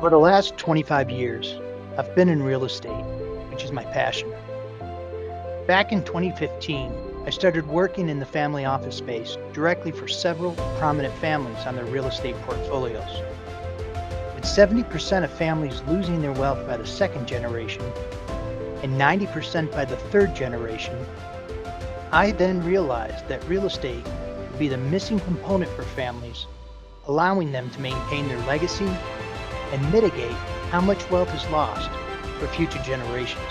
For the last 25 years, I've been in real estate, which is my passion. Back in 2015, I started working in the family office space directly for several prominent families on their real estate portfolios. With 70% of families losing their wealth by the second generation and 90% by the third generation, I then realized that real estate would be the missing component for families, allowing them to maintain their legacy and mitigate how much wealth is lost for future generations.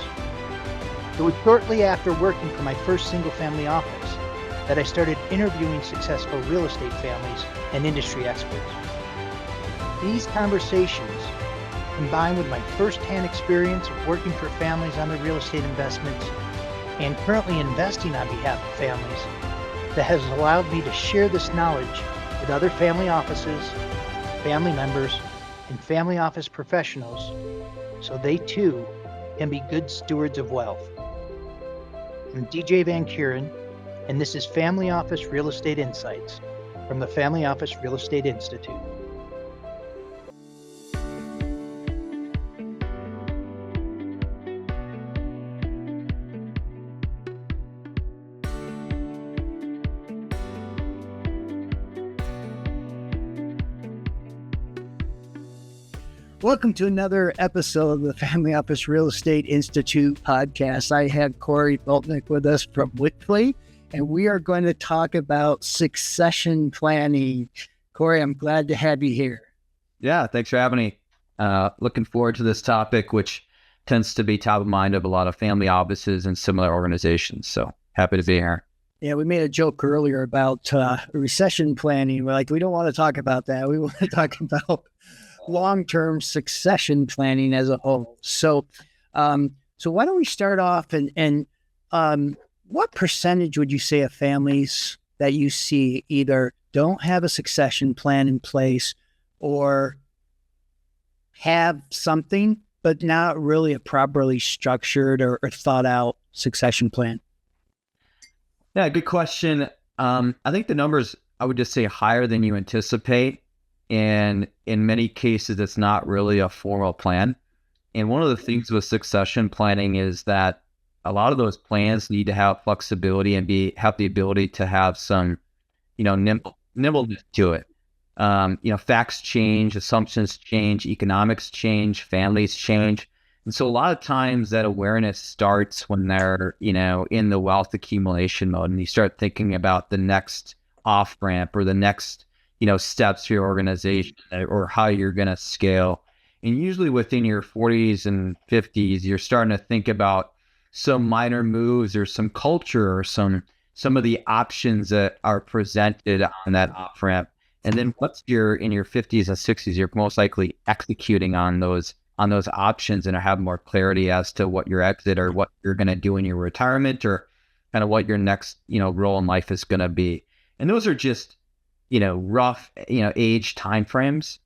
It was shortly after working for my first single-family office that I started interviewing successful real estate families and industry experts. These conversations, combined with my first-hand experience of working for families on their real estate investments and currently investing on behalf of families, that has allowed me to share this knowledge with other family offices, family members, and family office professionals so they too can be good stewards of wealth. I'm DJ Van Keuren, and this is Family Office Real Estate Insights from the Family Office Real Estate Institute. Welcome to another episode of the Family Office Real Estate Institute podcast. I have Cory Bultinck with us from Wipfli, and we are going to talk about succession planning. Cory, I'm glad to have you here. Yeah, thanks for having me. Looking forward to this topic, which tends to be top of mind of a lot of family offices and similar organizations. So happy to be here. Yeah, we made a joke earlier about recession planning. We're like, we don't want to talk about that. We want to talk about long-term succession planning as a whole. So why don't we start off and what percentage would you say of families that you see either don't have a succession plan in place or have something, but not really a properly structured or thought out succession plan? Yeah, good question. I think the numbers, I would just say higher than you anticipate. And in many cases, it's not really a formal plan. And one of the things with succession planning is that a lot of those plans need to have flexibility and have the ability to have some, nimbleness to it. Facts change, assumptions change, economics change, families change. And so a lot of times that awareness starts when they're, in the wealth accumulation mode, and you start thinking about the next off ramp or the next steps for your organization or how you're going to scale. And usually within your 40s and 50s, you're starting to think about some minor moves or some culture or some of the options that are presented on that off ramp. And then once you're in your 50s and 60s, you're most likely executing on those options and have more clarity as to what your exit or what you're going to do in your retirement or kind of what your next, role in life is going to be. And those are just rough, age timeframes.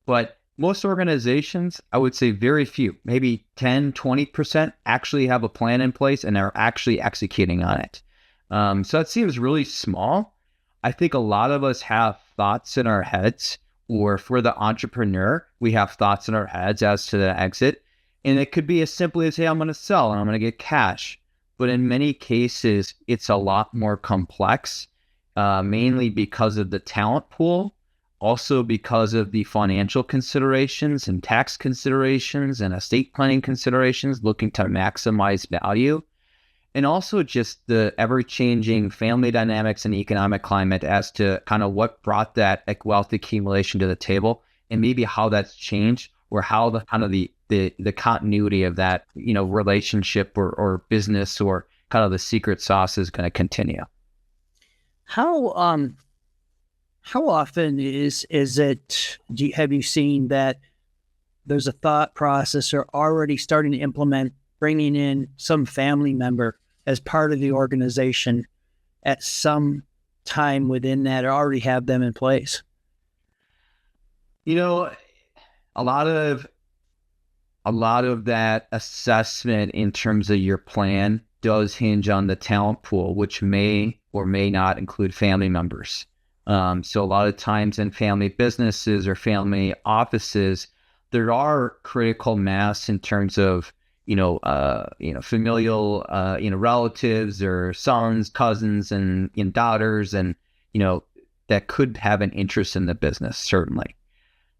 But most organizations, I would say very few, maybe 10, 20% actually have a plan in place and are actually executing on it. So it seems really small. I think a lot of us have thoughts in our heads, or for the entrepreneur, we have thoughts in our heads as to the exit. And it could be as simply as, hey, I'm going to sell and I'm going to get cash. But in many cases, it's a lot more complex. Mainly because of the talent pool, also because of the financial considerations and tax considerations and estate planning considerations, looking to maximize value, and also just the ever-changing family dynamics and economic climate as to kind of what brought that wealth accumulation to the table, and maybe how that's changed, or how the kind of the continuity of that relationship or business or kind of the secret sauce is going to continue. How often is it, have you seen that there's a thought process or already starting to implement bringing in some family member as part of the organization at some time within that, or already have them in place? A lot of that assessment in terms of your plan does hinge on the talent pool, which may or may not include family members. So a lot of times in family businesses or family offices, there are critical mass in terms of, familial, relatives or sons, cousins, and daughters, and, that could have an interest in the business, certainly.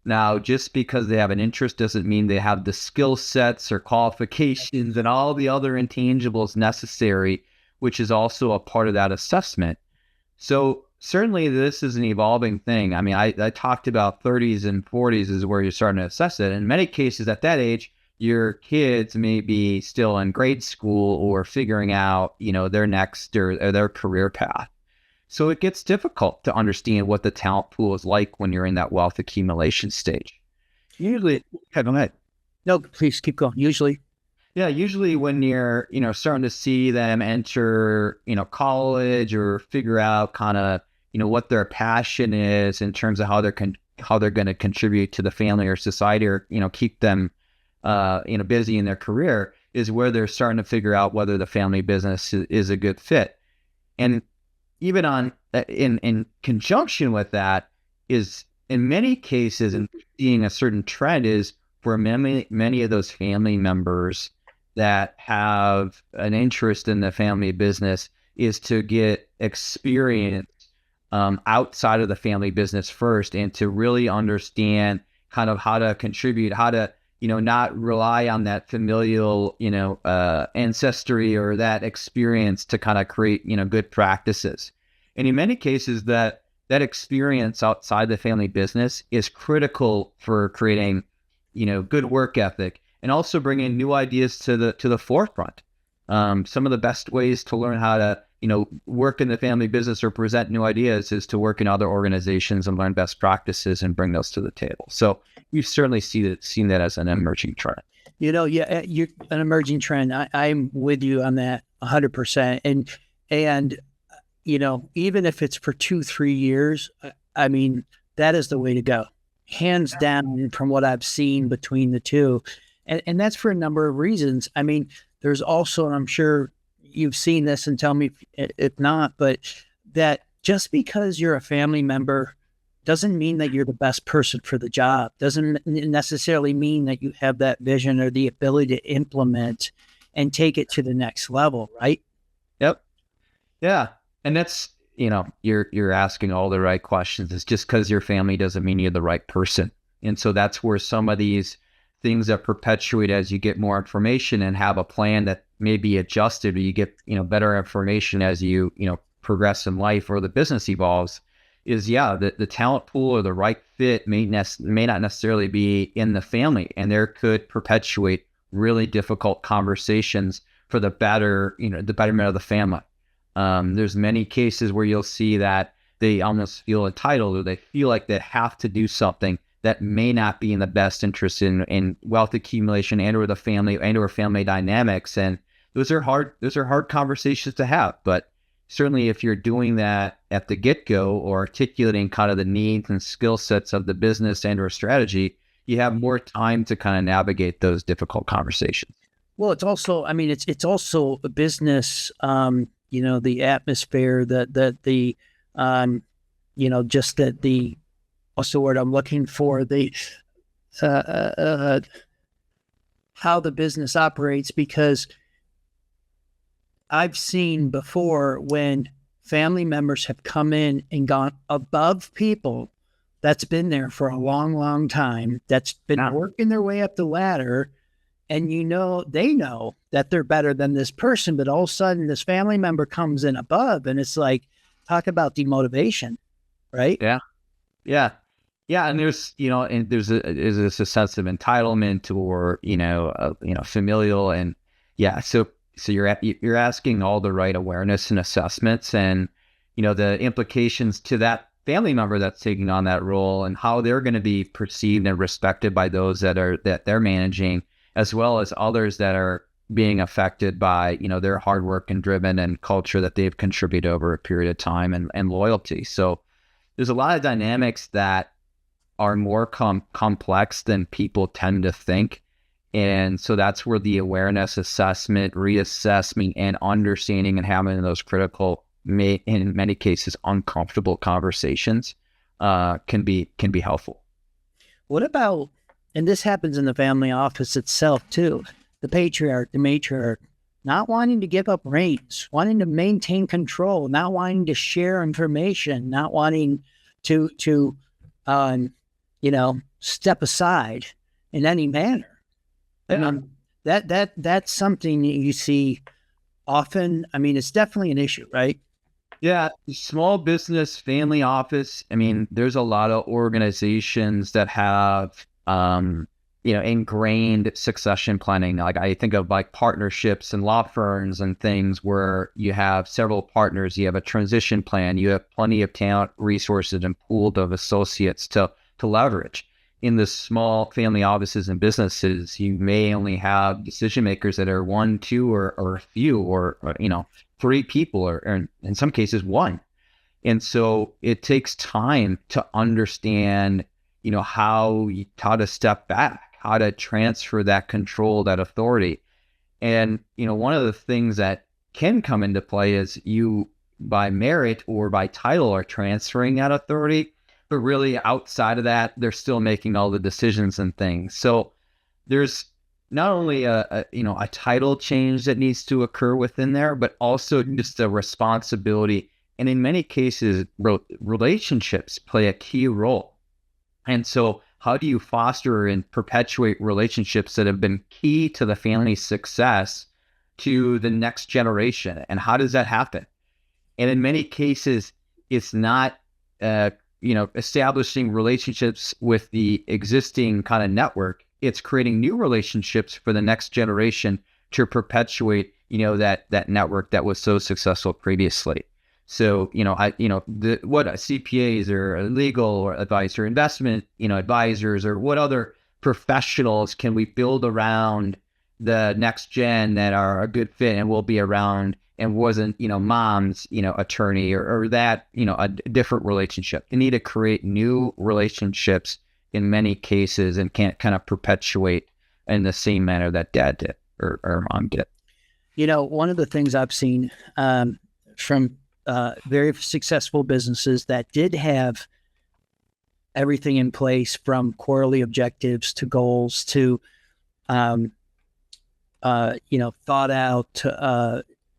Now, just because they have an interest doesn't mean they have the skill sets or qualifications and all the other intangibles necessary, which is also a part of that assessment. So certainly this is an evolving thing. I mean, I talked about 30s and 40s is where you're starting to assess it. In many cases at that age, your kids may be still in grade school or figuring out, their next or their career path. So it gets difficult to understand what the talent pool is like when you're in that wealth accumulation stage. Usually, go ahead. No, please keep going. Usually when you're, starting to see them enter, college or figure out kind of, what their passion is in terms of how they're going to contribute to the family or society, or, keep them, busy in their career, is where they're starting to figure out whether the family business is a good fit. And even in conjunction with that is, in many cases, and seeing a certain trend, is for many of those family members that have an interest in the family business is to get experience outside of the family business first, and to really understand kind of how to contribute, how to, not rely on that familial, ancestry or that experience to kind of create, good practices. And in many cases, that experience outside the family business is critical for creating, good work ethic, and also bringing new ideas to the forefront. Some of the best ways to learn how to, work in the family business or present new ideas is to work in other organizations and learn best practices and bring those to the table. So we've certainly seen that as an emerging trend. You're an emerging trend. I'm with you on that 100%. And even if it's for 2-3 years, I mean, that is the way to go, hands down, from what I've seen between the two. And that's for a number of reasons. I mean, there's also, and I'm sure you've seen this, and tell me if not, but that just because you're a family member doesn't mean that you're the best person for the job. Doesn't necessarily mean that you have that vision or the ability to implement and take it to the next level, right? Yep. Yeah. And that's, you're asking all the right questions. It's just because your family doesn't mean you're the right person. And so that's where some of these things that perpetuate as you get more information and have a plan that may be adjusted, or you get, better information as you, progress in life or the business evolves, is the talent pool or the right fit may not necessarily be in the family, and there could perpetuate really difficult conversations for the betterment of the family. There's many cases where you'll see that they almost feel entitled, or they feel like they have to do something that may not be in the best interest in wealth accumulation and or the family and or family dynamics. And those are hard conversations to have. But certainly if you're doing that at the get-go, or articulating kind of the needs and skill sets of the business and or strategy, you have more time to kind of navigate those difficult conversations. Well, it's also, I mean, it's also a business, the atmosphere, just that the, what's the word I'm looking for? How the business operates, because I've seen before when family members have come in and gone above people that's been there for a long, long time, that's been working their way up the ladder, and they know that they're better than this person, but all of a sudden this family member comes in above, and it's like, talk about demotivation, right? Yeah. Yeah. Yeah. And there's, there's a sense of entitlement or, familial, and so you're asking all the right awareness and assessments, and, the implications to that family member that's taking on that role, and how they're going to be perceived and respected by those that they're managing, as well as others that are being affected by, their hard work and driven and culture that they've contributed over a period of time, and loyalty. So there's a lot of dynamics that are more complex than people tend to think. And so that's where the awareness, assessment, reassessment, and understanding, and having those critical, in many cases, uncomfortable conversations can be helpful. What about, and this happens in the family office itself too. The patriarch, the matriarch, not wanting to give up reins, wanting to maintain control, not wanting to share information, not wanting to step aside in any manner. Yeah. That's something you see often. I mean, it's definitely an issue, right? Yeah, small business, family office. I mean, there's a lot of organizations that have, ingrained succession planning. Like I think of like partnerships and law firms and things where you have several partners, you have a transition plan, you have plenty of talent, resources, and pool of associates to leverage. In the small family offices and businesses, you may only have decision makers that are one, two, or a few, or three people, or in some cases one. And so it takes time to understand, how to step back, how to transfer that control, that authority. And, one of the things that can come into play is you, by merit or by title, are transferring that authority, but really outside of that, they're still making all the decisions and things. So there's not only a title change that needs to occur within there, but also just a responsibility. And in many cases, relationships play a key role. And so how do you foster and perpetuate relationships that have been key to the family's success to the next generation? And how does that happen? And in many cases, it's not, establishing relationships with the existing kind of network. It's creating new relationships for the next generation to perpetuate, that network that was so successful previously. So, what CPAs or legal or advice or investment, advisors, or what other professionals can we build around the next gen that are a good fit and will be around, and wasn't, mom's, attorney, or that, a different relationship. They need to create new relationships in many cases, and can't kind of perpetuate in the same manner that dad did or mom did. One of the things I've seen from very successful businesses that did have everything in place, from quarterly objectives to goals to, thought out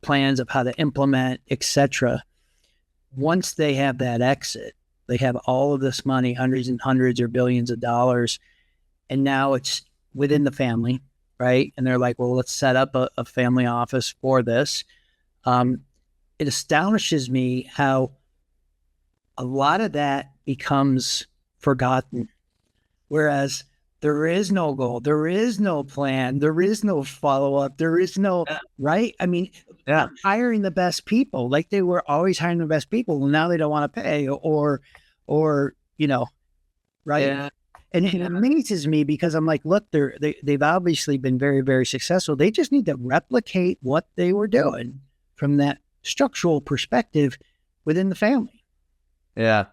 plans of how to implement, etc. Once they have that exit, they have all of this money, hundreds and hundreds or billions of dollars, and now it's within the family, right? And they're like, well, let's set up a family office for this. It astonishes me how a lot of that becomes forgotten, whereas there is no goal, there is no plan, there is no follow-up, there is no, right? I mean, hiring the best people, like they were always hiring the best people, and now they don't want to pay, or right? Yeah. And it amazes me, because I'm like, look, they've obviously been very, very successful. They just need to replicate what they were doing from that structural perspective within the family. Yeah.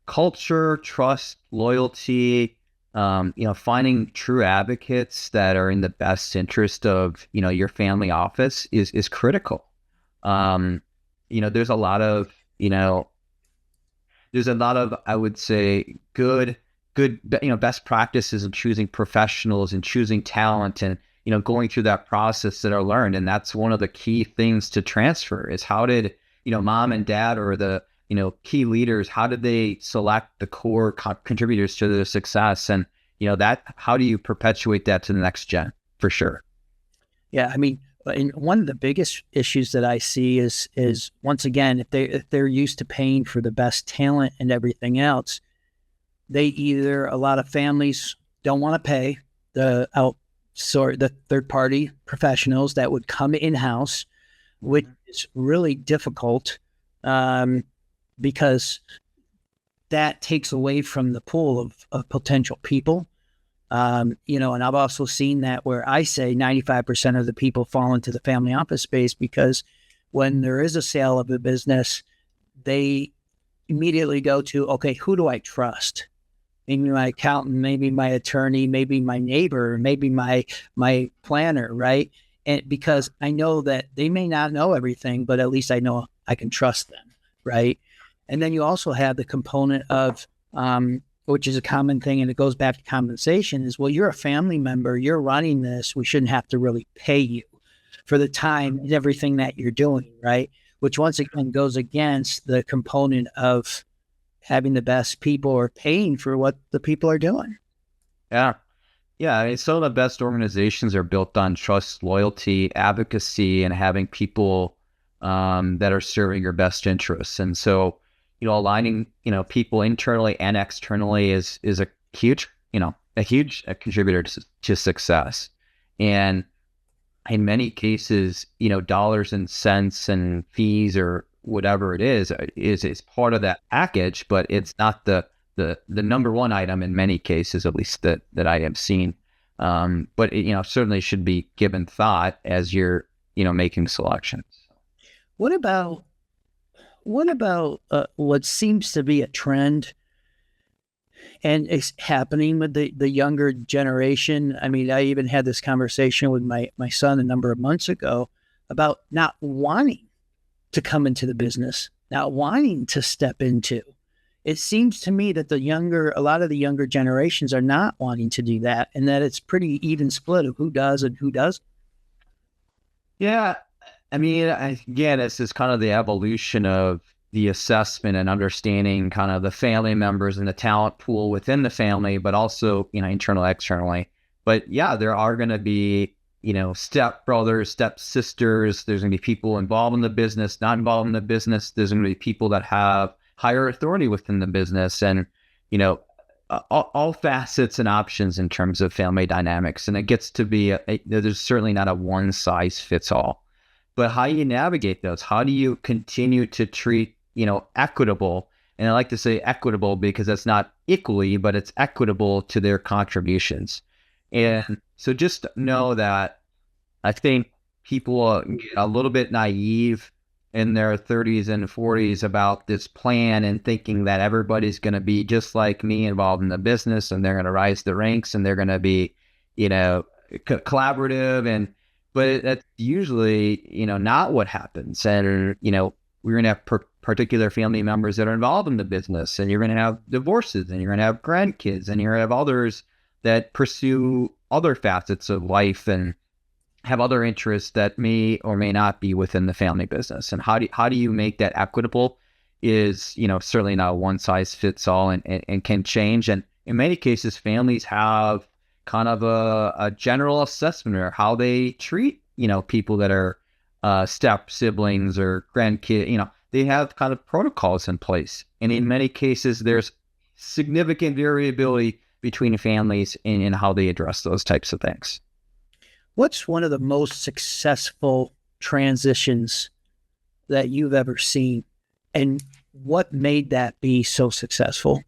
Culture, trust, loyalty, finding true advocates that are in the best interest of, your family office is critical. There's a lot of, I would say, good, best practices in choosing professionals and choosing talent, and, going through that process that are learned. And that's one of the key things to transfer is, how did, mom and dad, or the, key leaders, how did they select the core contributors to their success? And, how do you perpetuate that to the next gen, for sure? Yeah. I mean, and one of the biggest issues that I see is once again, if they're used to paying for the best talent and everything else, a lot of families don't want to pay the third party professionals that would come in-house, which is really difficult, because that takes away from the pool of potential people. And I've also seen that where I say 95% of the people fall into the family office space, because when there is a sale of a business, they immediately go to, okay, who do I trust? Maybe my accountant, maybe my attorney, maybe my neighbor, maybe my planner, right? And because I know that they may not know everything, but at least I know I can trust them, right? And then you also have the component of which is a common thing, and it goes back to compensation, is, well, you're a family member, you're running this, we shouldn't have to really pay you for the time and everything that you're doing, right? Which once again goes against the component of having the best people or paying for what the people are doing. Yeah. Yeah. I mean, some of the best organizations are built on trust, loyalty, advocacy, and having people that are serving your best interests. And so, aligning, people internally and externally is a huge, a contributor to success. And in many cases, dollars and cents and fees or whatever it is part of that package, but it's not the number one item in many cases, at least that I have seen. But it, certainly should be given thought as you're, making selections. What about what seems to be a trend, and it's happening with the younger generation? I mean, I even had this conversation with my son a number of months ago about not wanting to come into the business, not wanting to step into. It seems to me that a lot of the younger generations are not wanting to do that, and that it's pretty even split of who does and who doesn't. Yeah. I mean, again, it's just kind of the evolution of the assessment and understanding kind of the family members and the talent pool within the family, but also, internal, externally. But yeah, there are going to be, step brothers, step sisters. There's going to be people involved in the business, not involved in the business. There's going to be people that have higher authority within the business, and, all facets and options in terms of family dynamics. And it gets to be, there's certainly not a one size fits all. But how you navigate those, how do you continue to treat, equitable? And I like to say equitable because it's not equally, but it's equitable to their contributions. And so just know that I think people get a little bit naive in their 30s and 40s about this plan and thinking that everybody's going to be just like me, involved in the business, and they're going to rise the ranks and they're going to be, collaborative. But that's usually, not what happens. And, we're going to have particular family members that are involved in the business, and you're going to have divorces, and you're going to have grandkids, and you're going to have others that pursue other facets of life and have other interests that may or may not be within the family business. And how do you make that equitable is, certainly not a one size fits all, and can change. And in many cases, families have kind of a general assessment or how they treat, people that are step siblings or grandkids. They have kind of protocols in place. And in many cases, there's significant variability between families in how they address those types of things. What's one of the most successful transitions that you've ever seen, and what made that be so successful?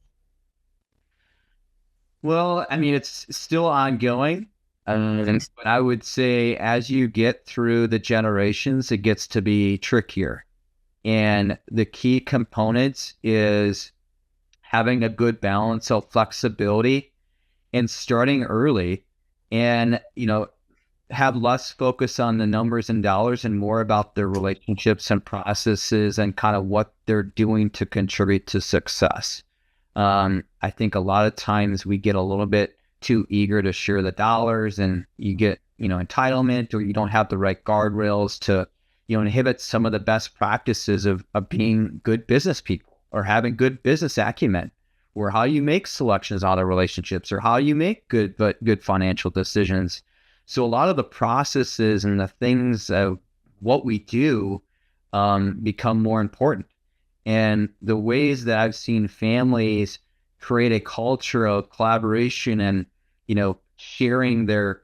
Well, I mean, it's still ongoing. But I would say as you get through the generations, it gets to be trickier. And the key components is having a good balance of flexibility and starting early, and, have less focus on the numbers and dollars and more about their relationships and processes and kind of what they're doing to contribute to success. I think a lot of times we get a little bit too eager to share the dollars, and you get, entitlement, or you don't have the right guardrails to, inhibit some of the best practices of being good business people or having good business acumen, or how you make selections out of relationships, or how you make good financial decisions. So a lot of the processes and the things of what we do become more important. And the ways that I've seen families create a culture of collaboration and, sharing their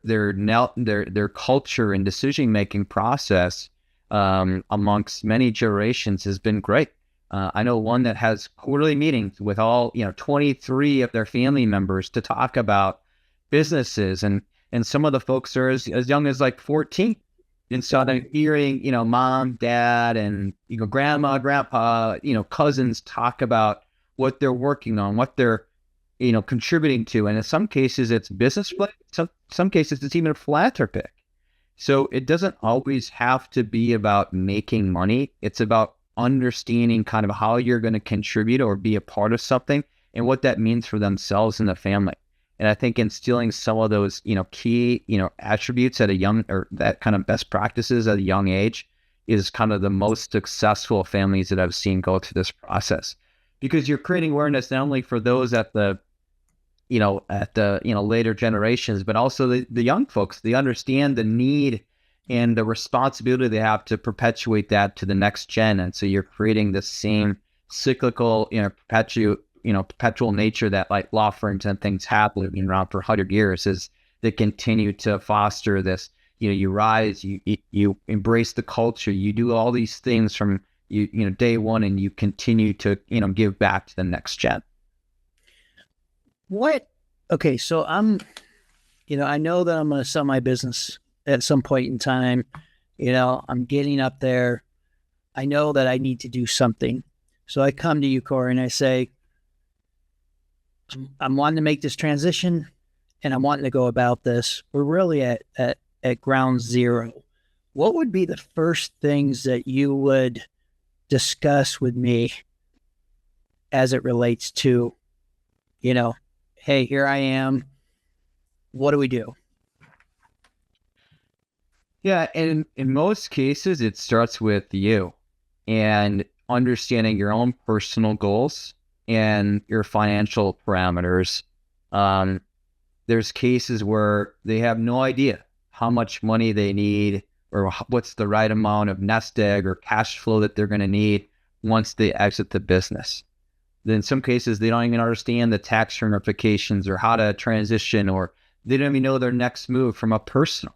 culture and decision-making process amongst many generations has been great. I know one that has quarterly meetings with all, 23 of their family members to talk about businesses, and some of the folks are as young as like 14. And so I'm hearing, mom, dad, and, grandma, grandpa, cousins talk about what they're working on, what they're, contributing to. And in some cases it's business play. Some cases it's even philanthropic. So it doesn't always have to be about making money. It's about understanding kind of how you're going to contribute or be a part of something and what that means for themselves and the family. And I think instilling some of those, key, attributes at a young, or that kind of best practices at a young age is kind of the most successful families that I've seen go through this process, because you're creating awareness not only for those at the later generations, but also the young folks. They understand the need and the responsibility they have to perpetuate that to the next gen. And so you're creating the same cyclical, perpetual nature that like law firms and things have been around for 100 years, is they continue to foster this. You rise, you embrace the culture, you do all these things from day one, and you continue to give back to the next gen. Okay, so I know that I'm going to sell my business at some point in time. I'm getting up there. I know that I need to do something. So I come to you, Cory, and I say, I'm wanting to make this transition, and I'm wanting to go about this. We're really at ground zero. What would be the first things that you would discuss with me as it relates to, hey, here I am. What do we do? Yeah, and in most cases, it starts with you and understanding your own personal goals and your financial parameters. There's cases where they have no idea how much money they need or what's the right amount of nest egg or cash flow that they're going to need once they exit the business. Then in some cases, they don't even understand the tax ramifications or how to transition, or they don't even know their next move from a personal.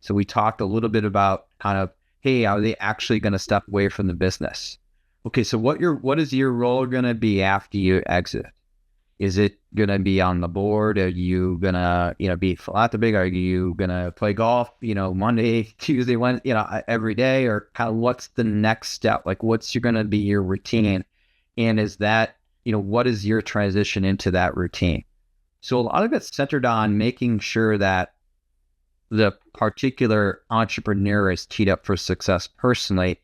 So we talked a little bit about kind of, hey, are they actually going to step away from the business? Okay, so what is your role going to be after you exit? Is it going to be on the board? Are you going to, be philanthropic? Are you going to play golf, Monday, Tuesday, Wednesday, every day? Or kind of what's the next step? Like what's going to be your routine? And is that, what is your transition into that routine? So a lot of it's centered on making sure that the particular entrepreneur is teed up for success personally,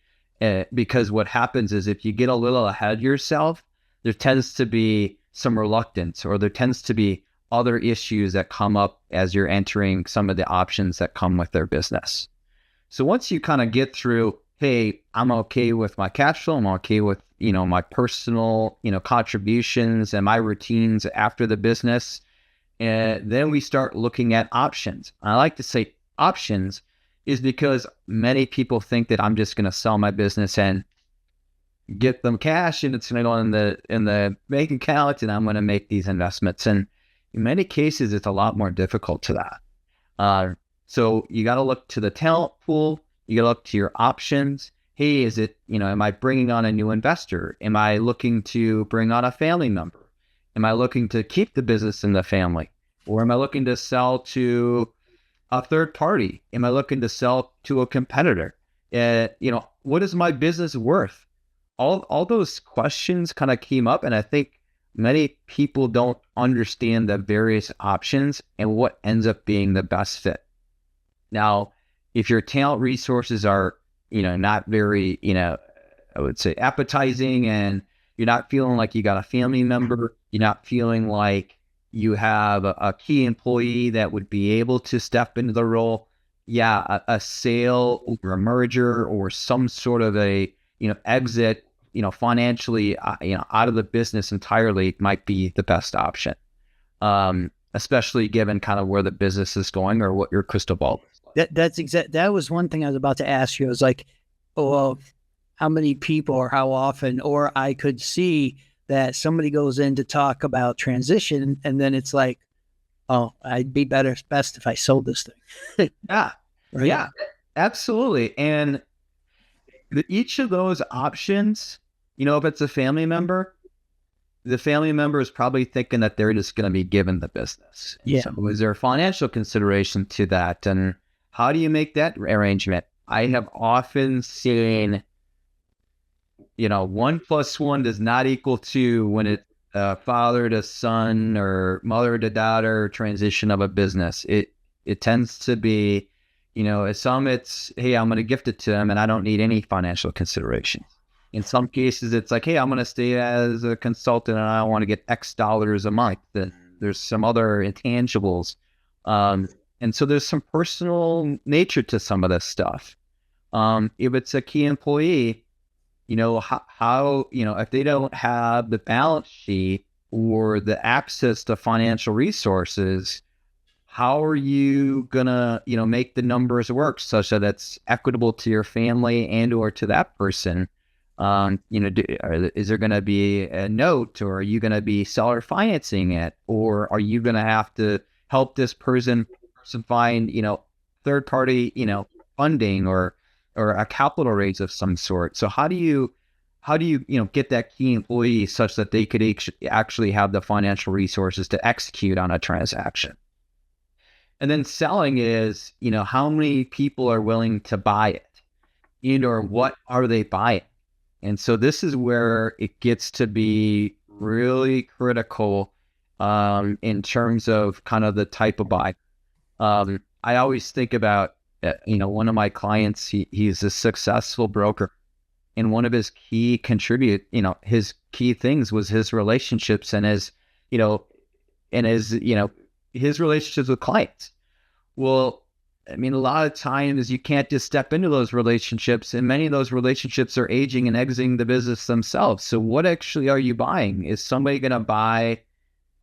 because what happens is if you get a little ahead of yourself, there tends to be some reluctance, or there tends to be other issues that come up as you're entering some of the options that come with their business. So once you kind of get through, hey, I'm okay with my cash flow, I'm okay with, my personal, contributions and my routines after the business, and then we start looking at options. I like to say options is because many people think that I'm just going to sell my business and get them cash, and it's going to go in the bank account, and I'm going to make these investments. And in many cases, it's a lot more difficult to that. So you got to look to the talent pool. You got to look to your options. Hey, is it, am I bringing on a new investor? Am I looking to bring on a family member? Am I looking to keep the business in the family? Or am I looking to sell to a third party? Am I looking to sell to a competitor? What is my business worth? All those questions kind of came up, and I think many people don't understand the various options and what ends up being the best fit. Now, if your talent resources are, not very, I would say appetizing, and you're not feeling like you got a family member, you're not feeling like you have a key employee that would be able to step into the role, a sale or a merger or some sort of a, exit, financially, out of the business entirely might be the best option. Especially given kind of where the business is going or what your crystal ball is. That was one thing I was about to ask you. I was like, well, how many people or how often, or I could see that somebody goes in to talk about transition, and then it's like, oh, I'd be best if I sold this thing. Yeah. Right? Yeah, absolutely. And each of those options, if it's a family member, the family member is probably thinking that they're just going to be given the business. Yeah. So is there a financial consideration to that? And how do you make that arrangement? I have often seen, 1 + 1 does not equal 2 when it's father to son or mother to daughter transition of a business. It tends to be, some it's, hey, I'm going to gift it to them and I don't need any financial consideration. In some cases, it's like, hey, I'm going to stay as a consultant and I want to get X dollars a month. Then there's some other intangibles. And so there's some personal nature to some of this stuff. If it's a key employee, how, if they don't have the balance sheet or the access to financial resources, how are you gonna, make the numbers work such that it's equitable to your family and or to that person? Is there going to be a note, or are you going to be seller financing it, or are you going to have to help this person find, third party, funding or a capital raise of some sort? So how do you, get that key employee such that they could actually have the financial resources to execute on a transaction? And then selling is, how many people are willing to buy it, or what are they buying? And so this is where it gets to be really critical in terms of kind of the type of buy. I always think about, one of my clients, he's a successful broker. And one of his key his key things was his relationships and his relationships with clients. Well, I mean, a lot of times you can't just step into those relationships, and many of those relationships are aging and exiting the business themselves. So what actually are you buying? Is somebody going to buy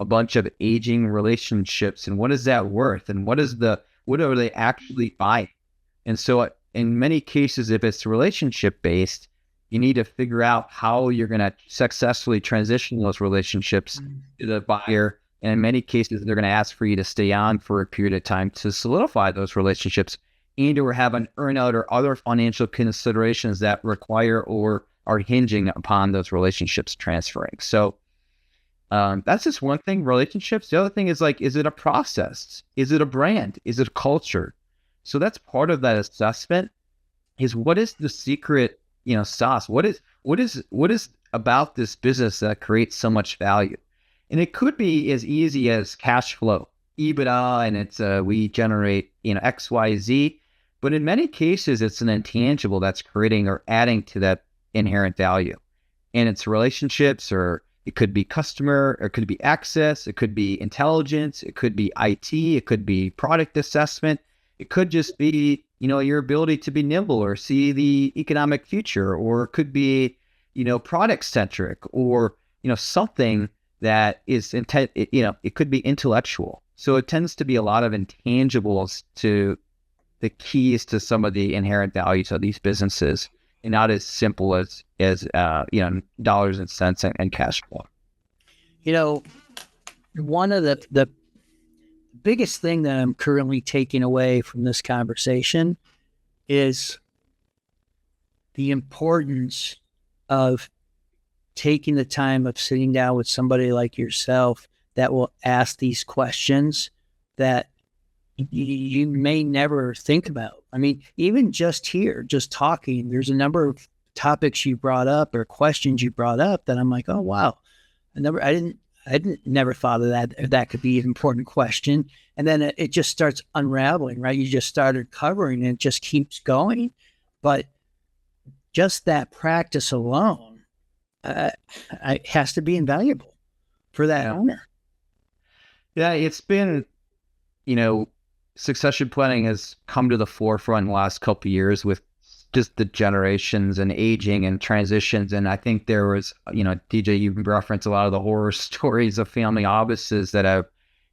a bunch of aging relationships, and what is that worth? And what are they actually buying? And so in many cases, if it's relationship based, you need to figure out how you're going to successfully transition those relationships to the buyer. And in many cases, they're going to ask for you to stay on for a period of time to solidify those relationships and or have an earnout or other financial considerations that require or are hinging upon those relationships transferring. So that's just one thing, relationships. The other thing is like, is it a process? Is it a brand? Is it a culture? So that's part of that assessment is what is the secret, sauce? What is about this business that creates so much value? And it could be as easy as cash flow, EBITDA, and it's we generate X, Y, Z. But in many cases, it's an intangible that's creating or adding to that inherent value. And it's relationships, or it could be customer, or it could be access, it could be intelligence, it could be IT, it could be product assessment, it could just be your ability to be nimble or see the economic future, or it could be product centric, or something that is it could be intellectual. So it tends to be a lot of intangibles to the keys to some of the inherent values of these businesses, and not as simple as dollars and cents and cash flow. One of the biggest thing that I'm currently taking away from this conversation is the importance of taking the time of sitting down with somebody like yourself that will ask these questions that you may never think about. I mean, even just here, just talking, there's a number of topics you brought up or questions you brought up that I'm like, oh, wow. I didn't never thought of that. That could be an important question. And then it just starts unraveling, right? You just started covering and it just keeps going. But just that practice alone, it has to be invaluable for that owner. Yeah, it's been, succession planning has come to the forefront in the last couple of years with just the generations and aging and transitions. And I think there was, DJ, you referenced a lot of the horror stories of family offices that have,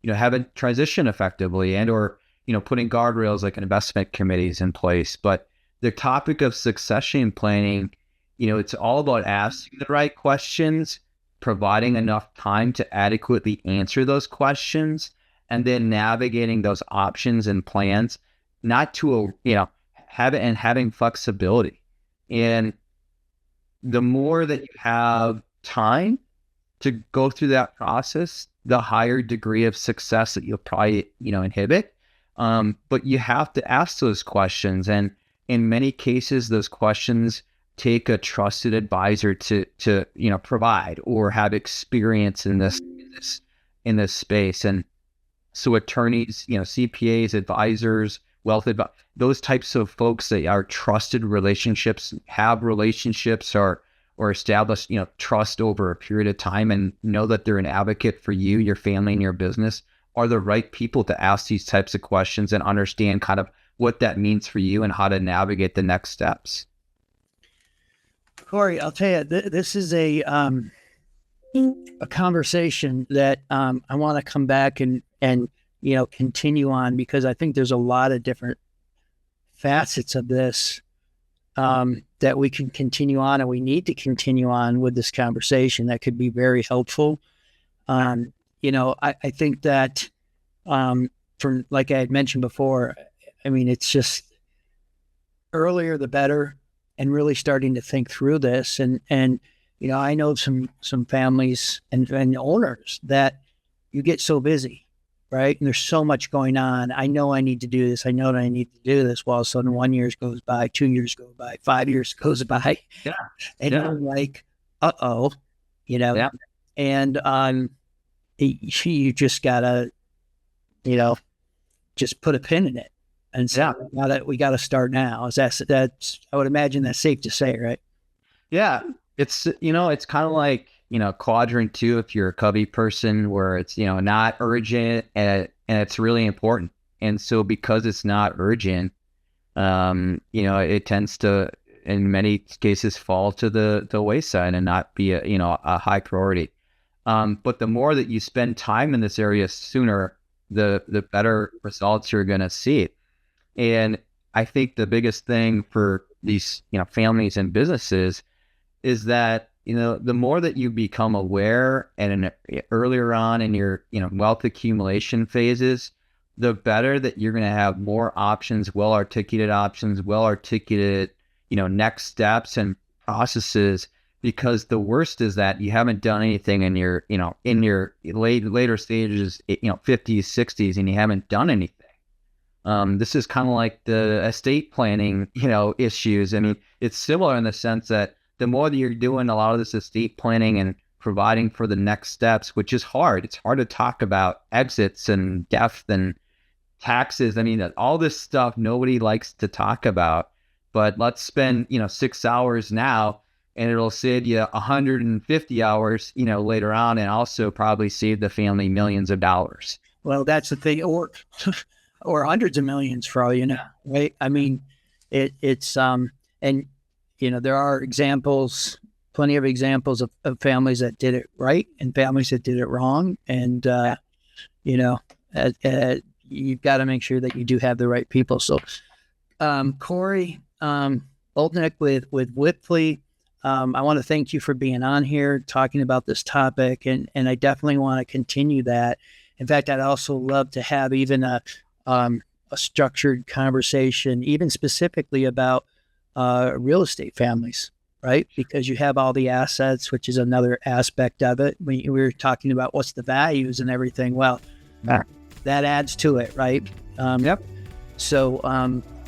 haven't transitioned effectively, and or, putting guardrails like investment committees in place. But the topic of succession planning, it's all about asking the right questions, providing enough time to adequately answer those questions, and then navigating those options and plans, not to, having flexibility. And the more that you have time to go through that process, the higher degree of success that you'll probably, inhibit. But you have to ask those questions. And in many cases, those questions take a trusted advisor to provide or have experience in this space. And so attorneys, CPAs, advisors, those types of folks that are trusted relationships, have relationships, are or establish, trust over a period of time and know that they're an advocate for you, your family, and your business, are the right people to ask these types of questions and understand kind of what that means for you and how to navigate the next steps. Cory, I'll tell you, this is a conversation that I want to come back and continue on, because I think there's a lot of different facets of this that we can continue on, and we need to continue on with this conversation that could be very helpful. I think that for, like I had mentioned before, I mean, it's just earlier the better, and really starting to think through this. And I know some families and owners that you get so busy, right? And there's so much going on. I know I need to do this. I know that I need to do this. Well, all of a sudden 1 year goes by, 2 years go by, 5 years goes by. Yeah. And you're like, uh-oh, Yeah. And you just gotta, just put a pin in it and say, we gotta start now. That's I would imagine that's safe to say, right? Yeah. It's, it's kind of like, quadrant 2, if you're a Covey person, where it's, not urgent and it's really important. And so because it's not urgent, it tends to, in many cases, fall to the wayside and not be a high priority. But the more that you spend time in this area sooner, the better results you're going to see. And I think the biggest thing for these, families and businesses is that, the more that you become aware and earlier on in your, wealth accumulation phases, the better that you're going to have more options, well-articulated next steps and processes. Because the worst is that you haven't done anything in your, later stages, 50s, 60s, and you haven't done anything. This is kind of like the estate planning, issues. I mean, it's similar in the sense that the more that you're doing a lot of this estate planning and providing for the next steps, which is hard. It's hard to talk about exits and death and taxes. I mean, all this stuff nobody likes to talk about, but let's spend, 6 hours now, and it'll save you 150 hours, later on, and also probably save the family millions of dollars. Well, that's the thing, or hundreds of millions for all you know, right? I mean, it's and there are examples, plenty of examples of families that did it right and families that did it wrong, and you've got to make sure that you do have the right people. So, Cory Bultinck with Wipfli. I want to thank you for being on here, talking about this topic, and I definitely want to continue that. In fact, I'd also love to have even a structured conversation, even specifically about real estate families, right? Because you have all the assets, which is another aspect of it. We were talking about what's the values and everything. Well, that adds to it, right? Yep. So,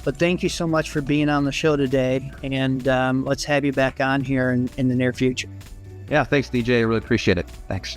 but thank you so much for being on the show today, and let's have you back on here in the near future. Yeah, thanks, DJ. I really appreciate it. Thanks.